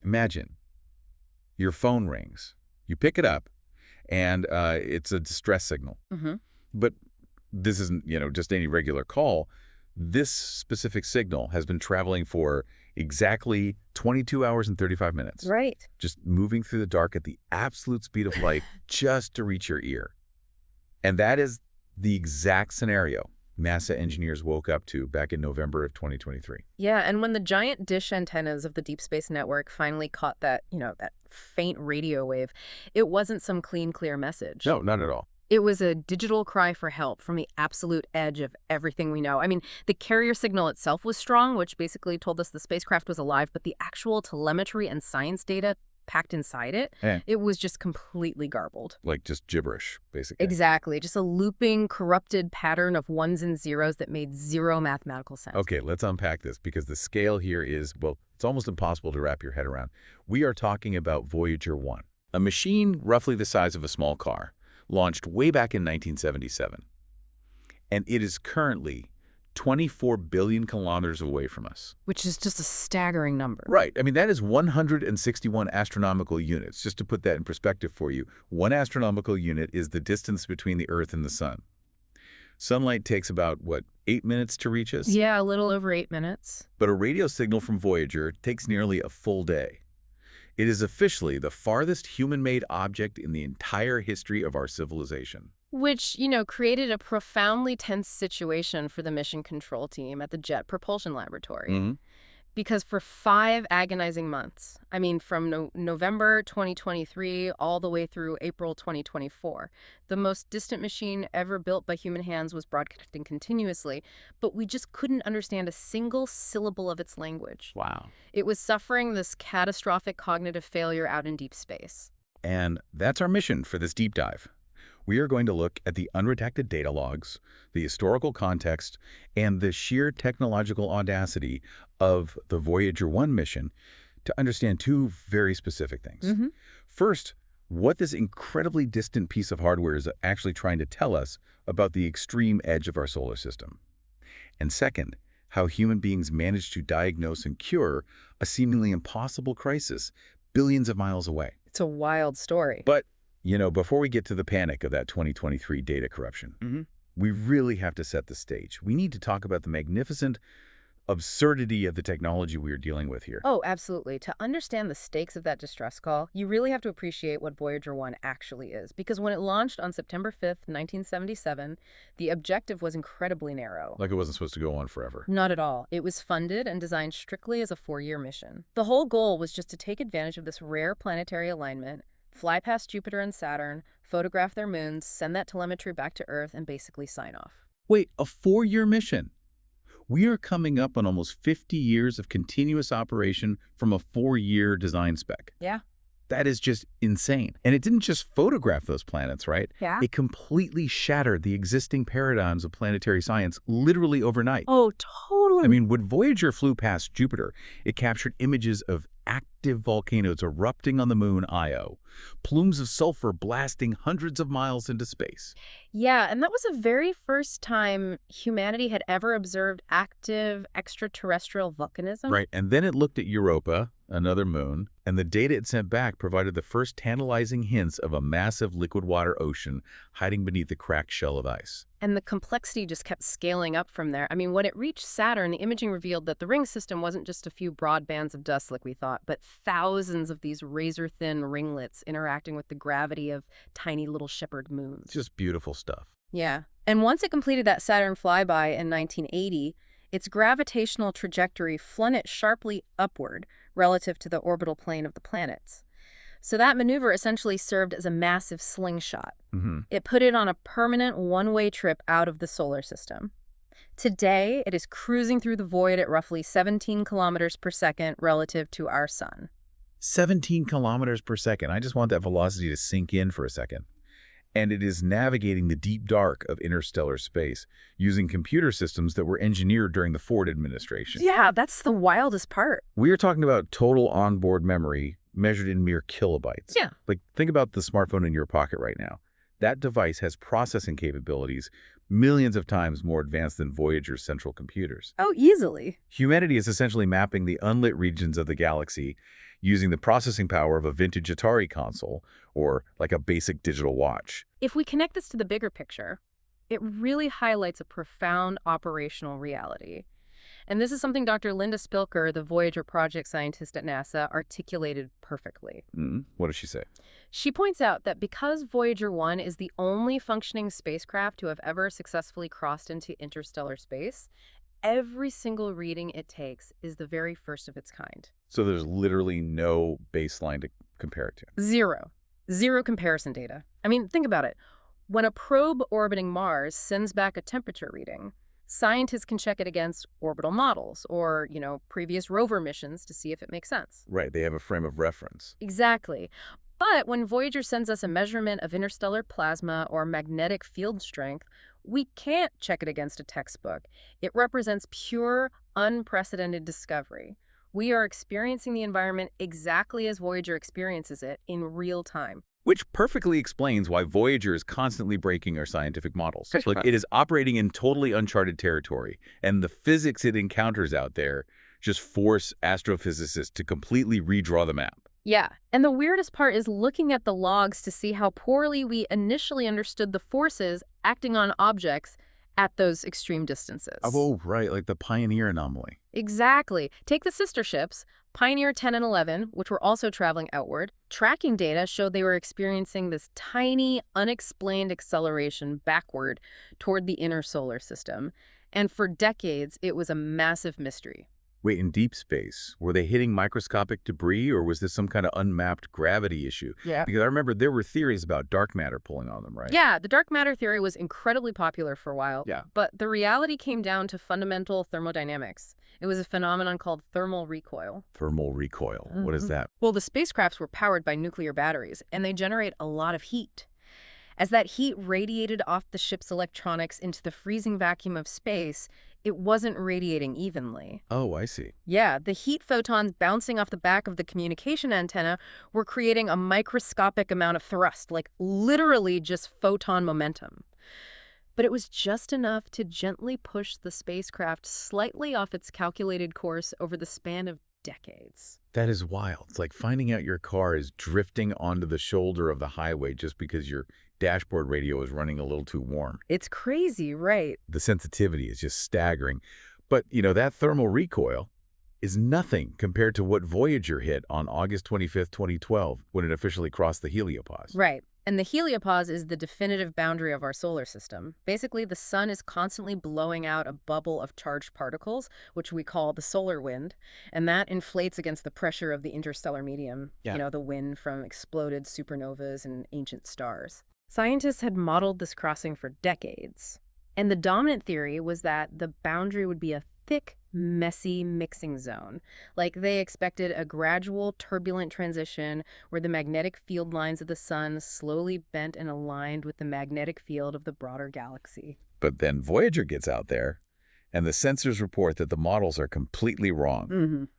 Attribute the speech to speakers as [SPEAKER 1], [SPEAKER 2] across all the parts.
[SPEAKER 1] Imagine your phone rings. You pick it up, and it's a distress signal.
[SPEAKER 2] Mm-hmm.
[SPEAKER 1] But this isn't, just any regular call. This specific signal has been traveling for exactly 22 hours and 35 minutes.
[SPEAKER 2] Right.
[SPEAKER 1] Just moving through the dark at the absolute speed of light just to reach your ear. And that is the exact scenario NASA engineers woke up to back in November of 2023.
[SPEAKER 2] Yeah, and when the giant dish antennas of the Deep Space Network finally caught that, that faint radio wave, it wasn't some clean, clear message.
[SPEAKER 1] No, not at all.
[SPEAKER 2] It was a digital cry for help from the absolute edge of everything we know. I mean, the carrier signal itself was strong, which basically told us the spacecraft was alive, but the actual telemetry and science data packed inside it, it was just completely garbled.
[SPEAKER 1] Like just gibberish, basically.
[SPEAKER 2] Exactly. Just a looping, corrupted pattern of ones and zeros that made zero mathematical sense.
[SPEAKER 1] Okay, let's unpack this because the scale here is, well, it's almost impossible to wrap your head around. We are talking about Voyager 1, a machine roughly the size of a small car, launched way back in 1977. And it is currently 24 billion kilometers away from us.
[SPEAKER 2] Which is just a staggering number.
[SPEAKER 1] Right. I mean, that is 161 astronomical units. Just to put that in perspective for you, one astronomical unit is the distance between the Earth and the Sun. Sunlight takes about, 8 minutes to reach us?
[SPEAKER 2] Yeah, a little over 8 minutes.
[SPEAKER 1] But a radio signal from Voyager takes nearly a full day. It is officially the farthest human-made object in the entire history of our civilization.
[SPEAKER 2] Which, created a profoundly tense situation for the mission control team at the Jet Propulsion Laboratory.
[SPEAKER 1] Mm-hmm.
[SPEAKER 2] Because for 5 agonizing months, I mean, from November 2023 all the way through April 2024, the most distant machine ever built by human hands was broadcasting continuously, but we just couldn't understand a single syllable of its language.
[SPEAKER 1] Wow.
[SPEAKER 2] It was suffering this catastrophic cognitive failure out in deep space.
[SPEAKER 1] And that's our mission for this deep dive. We are going to look at the unredacted data logs, the historical context, and the sheer technological audacity of the Voyager 1 mission to understand 2 very specific things.
[SPEAKER 2] Mm-hmm.
[SPEAKER 1] First, what this incredibly distant piece of hardware is actually trying to tell us about the extreme edge of our solar system. And second, how human beings managed to diagnose and cure a seemingly impossible crisis billions of miles away.
[SPEAKER 2] It's a wild story.
[SPEAKER 1] But before we get to the panic of that 2023 data corruption, we really have to set the stage. We need to talk about the magnificent absurdity of the technology we are dealing with here.
[SPEAKER 2] Oh, absolutely. To understand the stakes of that distress call, you really have to appreciate what Voyager 1 actually is. Because when it launched on September 5th, 1977, the objective was incredibly narrow.
[SPEAKER 1] Like it wasn't supposed to go on forever.
[SPEAKER 2] Not at all. It was funded and designed strictly as a 4-year mission. The whole goal was just to take advantage of this rare planetary alignment, fly past Jupiter and Saturn, photograph their moons, send that telemetry back to Earth, and basically sign off.
[SPEAKER 1] Wait, a 4-year mission? We are coming up on almost 50 years of continuous operation from a 4-year design spec.
[SPEAKER 2] Yeah.
[SPEAKER 1] That is just insane. And it didn't just photograph those planets, right?
[SPEAKER 2] Yeah.
[SPEAKER 1] It completely shattered the existing paradigms of planetary science literally overnight.
[SPEAKER 2] Oh, totally.
[SPEAKER 1] I mean, when Voyager flew past Jupiter, it captured images of active volcanoes erupting on the moon Io, plumes of sulfur blasting hundreds of miles into space.
[SPEAKER 2] Yeah, and that was the very first time humanity had ever observed active extraterrestrial volcanism.
[SPEAKER 1] Right, and then it looked at Europa, another moon, and the data it sent back provided the first tantalizing hints of a massive liquid water ocean hiding beneath the cracked shell of ice.
[SPEAKER 2] And the complexity just kept scaling up from there. I mean, when it reached Saturn, the imaging revealed that the ring system wasn't just a few broad bands of dust like we thought, but thousands of these razor-thin ringlets interacting with the gravity of tiny little shepherd moons.
[SPEAKER 1] Just beautiful stuff.
[SPEAKER 2] Yeah. And once it completed that Saturn flyby in 1980, its gravitational trajectory flung it sharply upward relative to the orbital plane of the planets. So that maneuver essentially served as a massive slingshot.
[SPEAKER 1] Mm-hmm.
[SPEAKER 2] It put it on a permanent one-way trip out of the solar system. Today, it is cruising through the void at roughly 17 kilometers per second relative to our sun.
[SPEAKER 1] 17 kilometers per second. I just want that velocity to sink in for a second. And it is navigating the deep dark of interstellar space using computer systems that were engineered during the Ford administration.
[SPEAKER 2] Yeah, that's the wildest part.
[SPEAKER 1] We are talking about total onboard memory measured in mere kilobytes.
[SPEAKER 2] Yeah.
[SPEAKER 1] Like, think about the smartphone in your pocket right now. That device has processing capabilities millions of times more advanced than Voyager's central computers.
[SPEAKER 2] Oh, easily.
[SPEAKER 1] Humanity is essentially mapping the unlit regions of the galaxy using the processing power of a vintage Atari console or like a basic digital watch.
[SPEAKER 2] If we connect this to the bigger picture, it really highlights a profound operational reality. And this is something Dr. Linda Spilker, the Voyager project scientist at NASA, articulated perfectly.
[SPEAKER 1] What does she say?
[SPEAKER 2] She points out that because Voyager 1 is the only functioning spacecraft to have ever successfully crossed into interstellar space, every single reading it takes is the very first of its kind.
[SPEAKER 1] So there's literally no baseline to compare it to.
[SPEAKER 2] Zero. Zero comparison data. I mean, think about it. When a probe orbiting Mars sends back a temperature reading, scientists can check it against orbital models or, previous rover missions to see if it makes sense.
[SPEAKER 1] Right, they have a frame of reference.
[SPEAKER 2] Exactly. But when Voyager sends us a measurement of interstellar plasma or magnetic field strength, we can't check it against a textbook. It represents pure, unprecedented discovery. We are experiencing the environment exactly as Voyager experiences it in real time.
[SPEAKER 1] Which perfectly explains why Voyager is constantly breaking our scientific models. Like, it is operating in totally uncharted territory, and the physics it encounters out there just force astrophysicists to completely redraw the map.
[SPEAKER 2] Yeah, and the weirdest part is looking at the logs to see how poorly we initially understood the forces acting on objects at those extreme distances.
[SPEAKER 1] Oh, right, like the Pioneer anomaly.
[SPEAKER 2] Exactly. Take the sister ships, Pioneer 10 and 11, which were also traveling outward. Tracking data showed they were experiencing this tiny, unexplained acceleration backward toward the inner solar system. And for decades, it was a massive mystery.
[SPEAKER 1] Wait, in deep space, were they hitting microscopic debris, or was this some kind of unmapped gravity issue?
[SPEAKER 2] Yeah.
[SPEAKER 1] Because I remember there were theories about dark matter pulling on them, right?
[SPEAKER 2] Yeah, the dark matter theory was incredibly popular for a while.
[SPEAKER 1] Yeah.
[SPEAKER 2] But the reality came down to fundamental thermodynamics. It was a phenomenon called thermal recoil.
[SPEAKER 1] Thermal recoil. What is that?
[SPEAKER 2] Well, the spacecrafts were powered by nuclear batteries, and they generate a lot of heat. As that heat radiated off the ship's electronics into the freezing vacuum of space, it wasn't radiating evenly.
[SPEAKER 1] Oh, I see.
[SPEAKER 2] Yeah, the heat photons bouncing off the back of the communication antenna were creating a microscopic amount of thrust, like literally just photon momentum. But it was just enough to gently push the spacecraft slightly off its calculated course over the span of decades.
[SPEAKER 1] That is wild. It's like finding out your car is drifting onto the shoulder of the highway just because your dashboard radio is running a little too warm.
[SPEAKER 2] It's crazy, right?
[SPEAKER 1] The sensitivity is just staggering. But, that thermal recoil is nothing compared to what Voyager hit on August 25th, 2012, when it officially crossed the heliopause.
[SPEAKER 2] Right. And the heliopause is the definitive boundary of our solar system. Basically, the sun is constantly blowing out a bubble of charged particles, which we call the solar wind, and that inflates against the pressure of the interstellar medium, the wind from exploded supernovas and ancient stars. Scientists had modeled this crossing for decades, and the dominant theory was that the boundary would be a thick, messy mixing zone. Like they expected a gradual, turbulent transition where the magnetic field lines of the sun slowly bent and aligned with the magnetic field of the broader galaxy.
[SPEAKER 1] But then Voyager gets out there, and the sensors report that the models are completely wrong.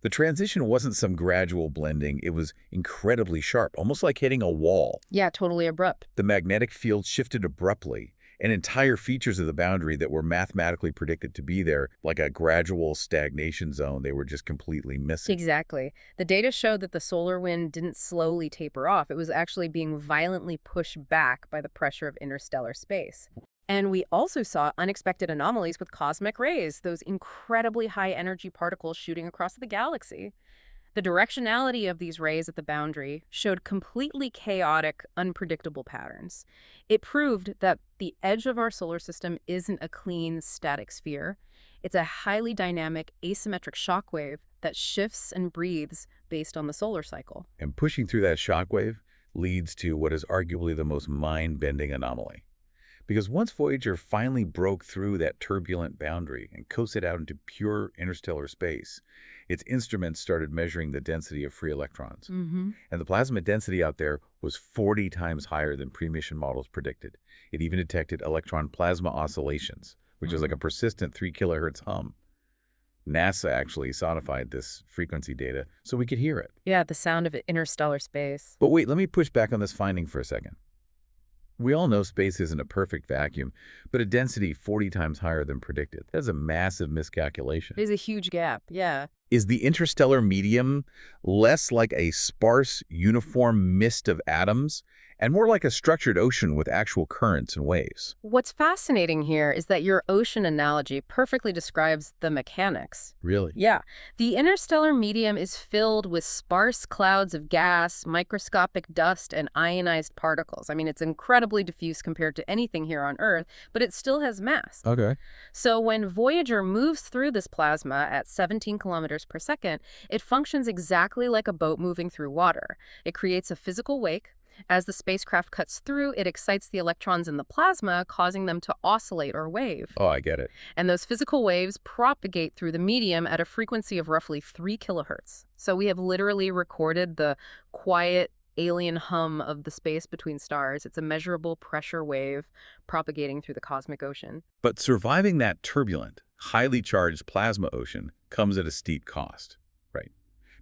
[SPEAKER 1] The transition wasn't some gradual blending. It was incredibly sharp, almost like hitting a wall.
[SPEAKER 2] Yeah, totally abrupt.
[SPEAKER 1] The magnetic field shifted abruptly, and entire features of the boundary that were mathematically predicted to be there, like a gradual stagnation zone, they were just completely missing.
[SPEAKER 2] Exactly. The data showed that the solar wind didn't slowly taper off. It was actually being violently pushed back by the pressure of interstellar space. And we also saw unexpected anomalies with cosmic rays, those incredibly high-energy particles shooting across the galaxy. The directionality of these rays at the boundary showed completely chaotic, unpredictable patterns. It proved that the edge of our solar system isn't a clean, static sphere. It's a highly dynamic, asymmetric shockwave that shifts and breathes based on the solar cycle.
[SPEAKER 1] And pushing through that shockwave leads to what is arguably the most mind-bending anomaly. Because once Voyager finally broke through that turbulent boundary and coasted out into pure interstellar space, its instruments started measuring the density of free electrons. And the plasma density out there was 40 times higher than pre-mission models predicted. It even detected electron plasma oscillations, which is like a persistent 3 kilohertz hum. NASA actually sonified this frequency data so we could hear it.
[SPEAKER 2] Yeah, the sound of interstellar space.
[SPEAKER 1] But wait, let me push back on this finding for a second. We all know space isn't a perfect vacuum, but a density 40 times higher than predicted. That's a massive miscalculation.
[SPEAKER 2] It is a huge gap, yeah.
[SPEAKER 1] Is the interstellar medium less like a sparse, uniform mist of atoms and more like a structured ocean with actual currents and waves?
[SPEAKER 2] What's fascinating here is that your ocean analogy perfectly describes the mechanics.
[SPEAKER 1] Really?
[SPEAKER 2] Yeah, the interstellar medium is filled with sparse clouds of gas, microscopic dust, and ionized particles. I mean, it's incredibly diffuse compared to anything here on Earth, but it still has mass.
[SPEAKER 1] Okay.
[SPEAKER 2] So when Voyager moves through this plasma at 17 kilometers per second, it functions exactly like a boat moving through water. It creates a physical wake. As the spacecraft cuts through, it excites the electrons in the plasma, causing them to oscillate or wave.
[SPEAKER 1] Oh, I get it.
[SPEAKER 2] And those physical waves propagate through the medium at a frequency of roughly 3 kilohertz. So we have literally recorded the quiet alien hum of the space between stars. It's a measurable pressure wave propagating through the cosmic ocean.
[SPEAKER 1] But surviving that turbulent, highly charged plasma ocean comes at a steep cost, right?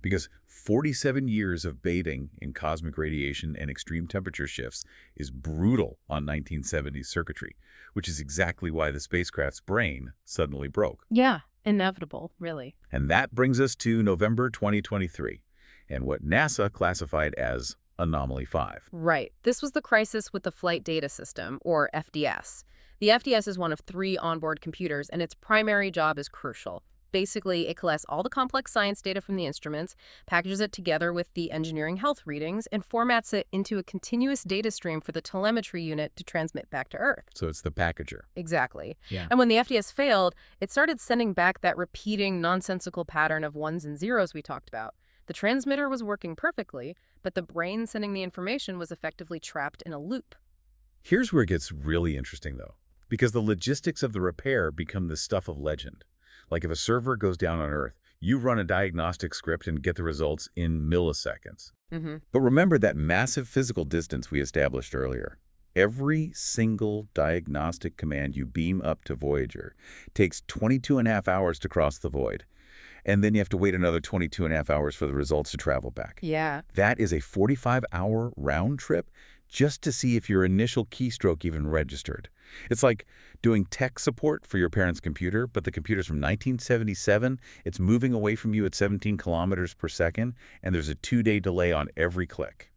[SPEAKER 1] Because 47 years of bathing in cosmic radiation and extreme temperature shifts is brutal on 1970s circuitry, which is exactly why the spacecraft's brain suddenly broke.
[SPEAKER 2] Yeah, inevitable, really.
[SPEAKER 1] And that brings us to November 2023 and what NASA classified as Anomaly 5.
[SPEAKER 2] Right. This was the crisis with the Flight Data System, or FDS. The FDS is one of 3 onboard computers, and its primary job is crucial. Basically, it collects all the complex science data from the instruments, packages it together with the engineering health readings, and formats it into a continuous data stream for the telemetry unit to transmit back to Earth.
[SPEAKER 1] So it's the packager.
[SPEAKER 2] Exactly.
[SPEAKER 1] Yeah.
[SPEAKER 2] And when the FDS failed, it started sending back that repeating nonsensical pattern of ones and zeros we talked about. The transmitter was working perfectly, but the brain sending the information was effectively trapped in a loop.
[SPEAKER 1] Here's where it gets really interesting, though, because the logistics of the repair become the stuff of legend. Like if a server goes down on Earth, you run a diagnostic script and get the results in milliseconds. But remember that massive physical distance we established earlier. Every single diagnostic command you beam up to Voyager takes 22.5 hours to cross the void. And then you have to wait another 22.5 hours for the results to travel back.
[SPEAKER 2] Yeah.
[SPEAKER 1] That is a 45-hour round trip just to see if your initial keystroke even registered. It's like doing tech support for your parents' computer, but the computer's from 1977, it's moving away from you at 17 kilometers per second, and there's a 2-day delay on every click.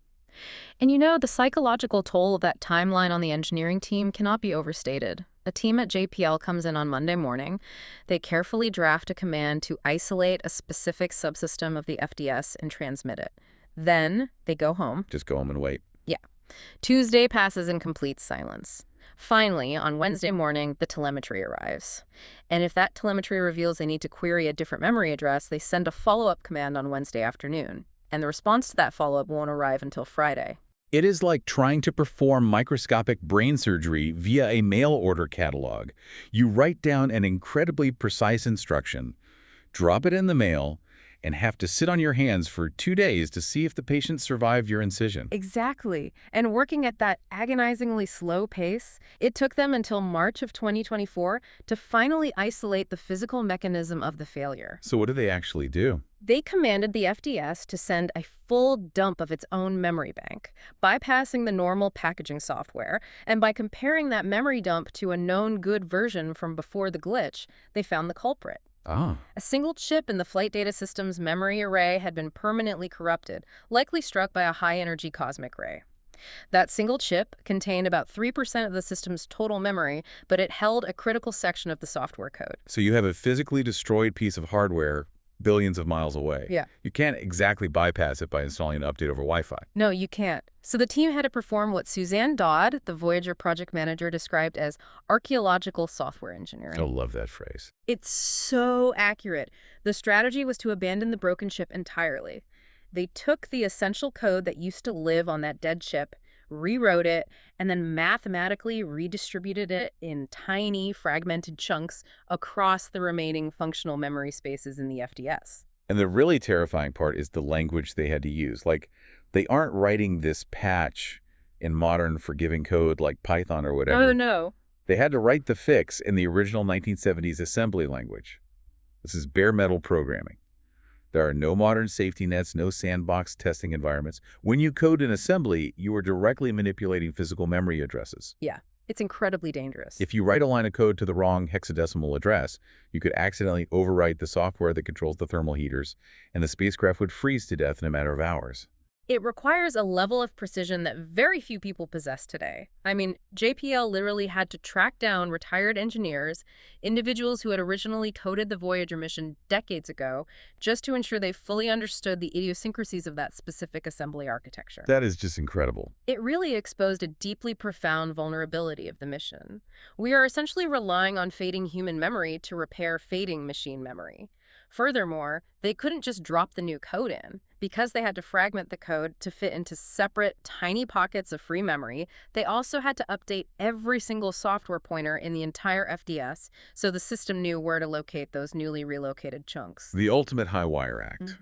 [SPEAKER 2] And you know, the psychological toll of that timeline on the engineering team cannot be overstated. A team at JPL comes in on Monday morning. They carefully draft a command to isolate a specific subsystem of the FDS and transmit it. Then they go home.
[SPEAKER 1] Just go home and wait.
[SPEAKER 2] Yeah. Tuesday passes in complete silence. Finally, on Wednesday morning, the telemetry arrives. And if that telemetry reveals they need to query a different memory address, they send a follow-up command on Wednesday afternoon. And the response to that follow-up won't arrive until Friday.
[SPEAKER 1] It is like trying to perform microscopic brain surgery via a mail order catalog. You write down an incredibly precise instruction, drop it in the mail, and have to sit on your hands for 2 days to see if the patient survived your incision.
[SPEAKER 2] Exactly. And working at that agonizingly slow pace, it took them until March of 2024 to finally isolate the physical mechanism of the failure.
[SPEAKER 1] So what do they actually do?
[SPEAKER 2] They commanded the FDS to send a full dump of its own memory bank, bypassing the normal packaging software, and by comparing that memory dump to a known good version from before the glitch, they found the culprit.
[SPEAKER 1] Ah.
[SPEAKER 2] A single chip in the Flight Data System's memory array had been permanently corrupted, likely struck by a high-energy cosmic ray. That single chip contained about 3% of the system's total memory, but it held a critical section of the software code.
[SPEAKER 1] So you have a physically destroyed piece of hardware billions of miles away.
[SPEAKER 2] Yeah.
[SPEAKER 1] You can't exactly bypass it by installing an update over Wi-Fi.
[SPEAKER 2] No, you can't. So the team had to perform what Suzanne Dodd, the Voyager project manager, described as archaeological software engineering.
[SPEAKER 1] I love that phrase.
[SPEAKER 2] It's so accurate. The strategy was to abandon the broken chip entirely. They took the essential code that used to live on that dead chip, rewrote it, and then mathematically redistributed it in tiny, fragmented chunks across the remaining functional memory spaces in the FDS.
[SPEAKER 1] And the really terrifying part is the language they had to use. Like, they aren't writing this patch in modern forgiving code like Python or whatever.
[SPEAKER 2] Oh, no.
[SPEAKER 1] They had to write the fix in the original 1970s assembly language. This is bare metal programming. There are no modern safety nets, no sandbox testing environments. When you code in assembly, you are directly manipulating physical memory addresses.
[SPEAKER 2] Yeah, it's incredibly dangerous.
[SPEAKER 1] If you write a line of code to the wrong hexadecimal address, you could accidentally overwrite the software that controls the thermal heaters, and the spacecraft would freeze to death in a matter of hours.
[SPEAKER 2] It requires a level of precision that very few people possess today. I mean, JPL literally had to track down retired engineers, individuals who had originally coded the Voyager mission decades ago, just to ensure they fully understood the idiosyncrasies of that specific assembly architecture.
[SPEAKER 1] That is just incredible.
[SPEAKER 2] It really exposed a deeply profound vulnerability of the mission. We are essentially relying on fading human memory to repair fading machine memory. Furthermore, they couldn't just drop the new code in. Because they had to fragment the code to fit into separate, tiny pockets of free memory, they also had to update every single software pointer in the entire FDS so the system knew where to locate those newly relocated chunks.
[SPEAKER 1] The ultimate high-wire act.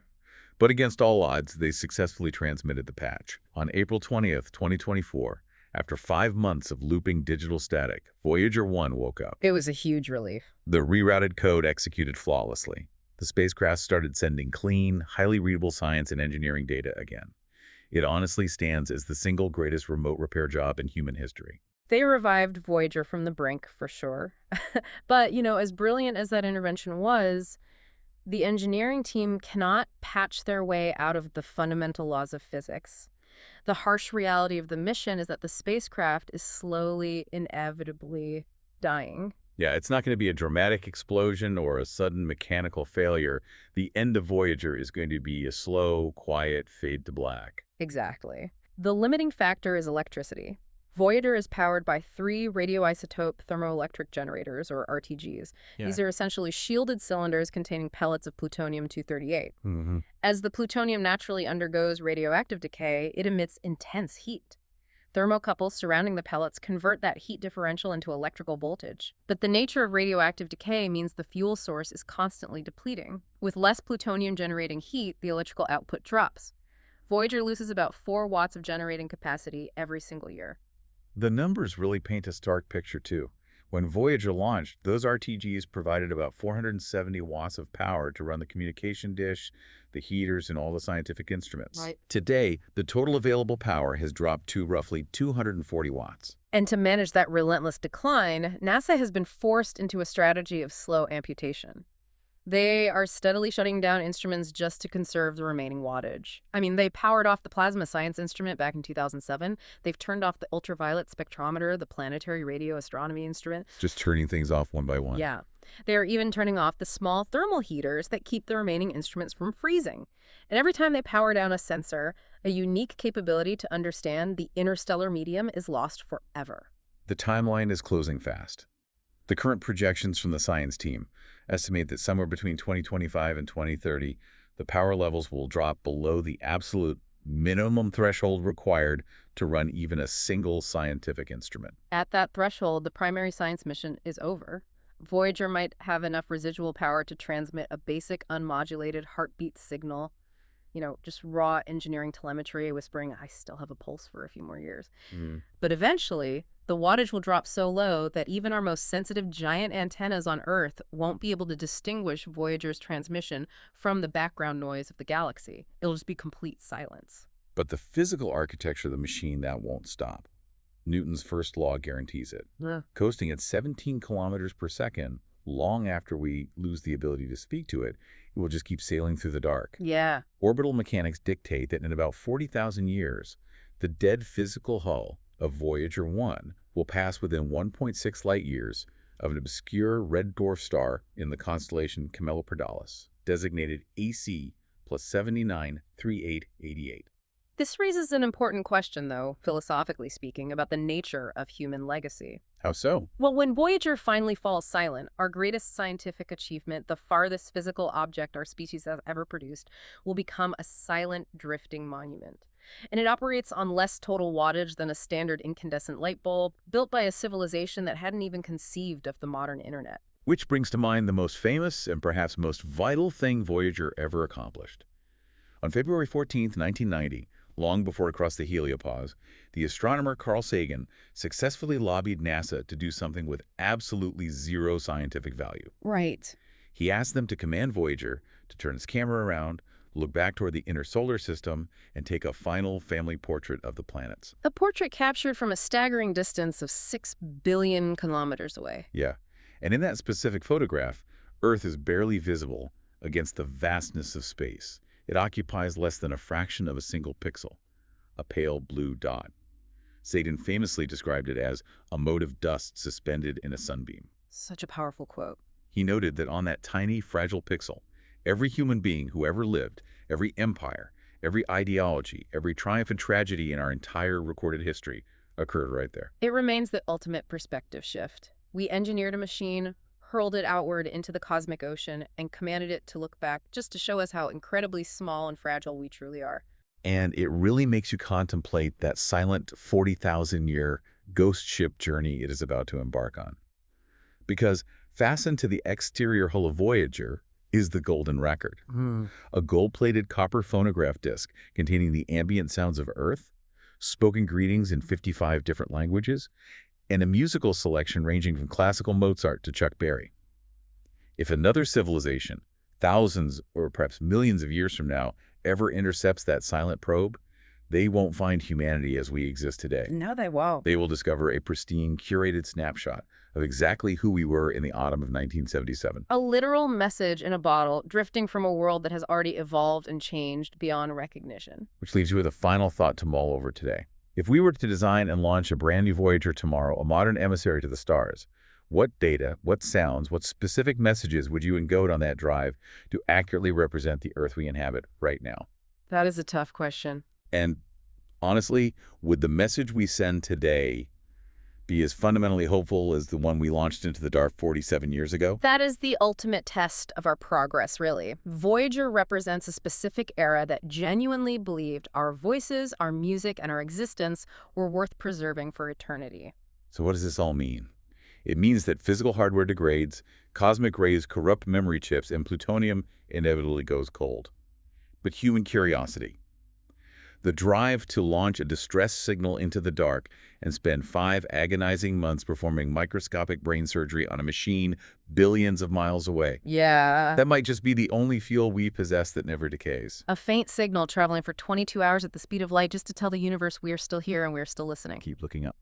[SPEAKER 1] But against all odds, they successfully transmitted the patch. On April 20th, 2024, after 5 months of looping digital static, Voyager 1 woke up.
[SPEAKER 2] It was a huge relief.
[SPEAKER 1] The rerouted code executed flawlessly. The spacecraft started sending clean, highly readable science and engineering data again. It honestly stands as the single greatest remote repair job in human history.
[SPEAKER 2] They revived Voyager from the brink, for sure. But, as brilliant as that intervention was, the engineering team cannot patch their way out of the fundamental laws of physics. The harsh reality of the mission is that the spacecraft is slowly, inevitably dying.
[SPEAKER 1] Yeah, it's not going to be a dramatic explosion or a sudden mechanical failure. The end of Voyager is going to be a slow, quiet fade to black.
[SPEAKER 2] Exactly. The limiting factor is electricity. Voyager is powered by 3 radioisotope thermoelectric generators, or RTGs.
[SPEAKER 1] Yeah.
[SPEAKER 2] These are essentially shielded cylinders containing pellets of plutonium-238.
[SPEAKER 1] Mm-hmm.
[SPEAKER 2] As the plutonium naturally undergoes radioactive decay, it emits intense heat. Thermocouples surrounding the pellets convert that heat differential into electrical voltage. But the nature of radioactive decay means the fuel source is constantly depleting. With less plutonium generating heat, the electrical output drops. Voyager loses about 4 watts of generating capacity every single year.
[SPEAKER 1] The numbers really paint a stark picture, too. When Voyager launched, those RTGs provided about 470 watts of power to run the communication dish, the heaters, and all the scientific instruments.
[SPEAKER 2] Right.
[SPEAKER 1] Today, the total available power has dropped to roughly 240 watts.
[SPEAKER 2] And to manage that relentless decline, NASA has been forced into a strategy of slow amputation. They are steadily shutting down instruments just to conserve the remaining wattage. I mean, they powered off the plasma science instrument back in 2007. They've turned off the ultraviolet spectrometer, the planetary radio astronomy instrument.
[SPEAKER 1] Just turning things off one by one.
[SPEAKER 2] Yeah. They are even turning off the small thermal heaters that keep the remaining instruments from freezing. And every time they power down a sensor, a unique capability to understand the interstellar medium is lost forever.
[SPEAKER 1] The timeline is closing fast. The current projections from the science team estimate that somewhere between 2025 and 2030, the power levels will drop below the absolute minimum threshold required to run even a single scientific instrument.
[SPEAKER 2] At that threshold, the primary science mission is over. Voyager might have enough residual power to transmit a basic unmodulated heartbeat signal, just raw engineering telemetry whispering, I still have a pulse for a few more years. But eventually, the wattage will drop so low that even our most sensitive giant antennas on Earth won't be able to distinguish Voyager's transmission from the background noise of the galaxy. It'll just be complete silence.
[SPEAKER 1] But the physical architecture of the machine, that won't stop. Newton's first law guarantees it. Coasting at 17 kilometers per second, long after we lose the ability to speak to it, it will just keep sailing through the dark.
[SPEAKER 2] Yeah.
[SPEAKER 1] Orbital mechanics dictate that in about 40,000 years, the dead physical hull of Voyager 1 will pass within 1.6 light years of an obscure red dwarf star in the constellation Camelopardalis, designated AC plus 793888.
[SPEAKER 2] This raises an important question, though, philosophically speaking, about the nature of human legacy.
[SPEAKER 1] How so?
[SPEAKER 2] Well, when Voyager finally falls silent, our greatest scientific achievement, the farthest physical object our species has ever produced, will become a silent, drifting monument. And it operates on less total wattage than a standard incandescent light bulb, built by a civilization that hadn't even conceived of the modern internet.
[SPEAKER 1] Which brings to mind the most famous and perhaps most vital thing Voyager ever accomplished. On February 14th, 1990, long before it crossed the heliopause, the astronomer Carl Sagan successfully lobbied NASA to do something with absolutely zero scientific value.
[SPEAKER 2] Right.
[SPEAKER 1] He asked them to command Voyager to to turn its camera around, look back toward the inner solar system, and take a final family portrait of the planets.
[SPEAKER 2] A portrait captured from a staggering distance of 6 billion kilometers away.
[SPEAKER 1] Yeah. And in that specific photograph, Earth is barely visible against the vastness of space. It occupies less than a fraction of a single pixel, a pale blue dot. Sagan famously described it as a mote of dust suspended in a sunbeam.
[SPEAKER 2] Such a powerful quote.
[SPEAKER 1] He noted that on that tiny, fragile pixel, every human being who ever lived, every empire, every ideology, every triumph and tragedy in our entire recorded history occurred right there.
[SPEAKER 2] It remains the ultimate perspective shift. We engineered a machine, hurled it outward into the cosmic ocean, and commanded it to look back just to show us how incredibly small and fragile we truly are.
[SPEAKER 1] And it really makes you contemplate that silent 40,000-year ghost ship journey it is about to embark on. Because fastened to the exterior hull of Voyager is the golden record, a gold-plated copper phonograph disc containing the ambient sounds of Earth, spoken greetings in 55 different languages, and a musical selection ranging from classical Mozart to Chuck Berry. If another civilization, thousands or perhaps millions of years from now, ever intercepts that silent probe, they won't find humanity as we exist today.
[SPEAKER 2] No, they won't.
[SPEAKER 1] They will discover a pristine, curated snapshot of exactly who we were in the autumn of 1977.
[SPEAKER 2] A literal message in a bottle drifting from a world that has already evolved and changed beyond recognition.
[SPEAKER 1] Which leaves you with a final thought to mull over today. If we were to design and launch a brand new Voyager tomorrow, a modern emissary to the stars, what data, what sounds, what specific messages would you encode on that drive to accurately represent the Earth we inhabit right now?
[SPEAKER 2] That is a tough question.
[SPEAKER 1] And honestly, would the message we send today be as fundamentally hopeful as the one we launched into the dark 47 years ago?
[SPEAKER 2] That is the ultimate test of our progress, really. Voyager represents a specific era that genuinely believed our voices, our music, and our existence were worth preserving for eternity.
[SPEAKER 1] So what does this all mean? It means that physical hardware degrades, cosmic rays corrupt memory chips, and plutonium inevitably goes cold. But human curiosity, the drive to launch a distress signal into the dark and spend 5 agonizing months performing microscopic brain surgery on a machine billions of miles away.
[SPEAKER 2] Yeah.
[SPEAKER 1] That might just be the only fuel we possess that never decays.
[SPEAKER 2] A faint signal traveling for 22 hours at the speed of light just to tell the universe we are still here and we are still listening.
[SPEAKER 1] Keep looking up.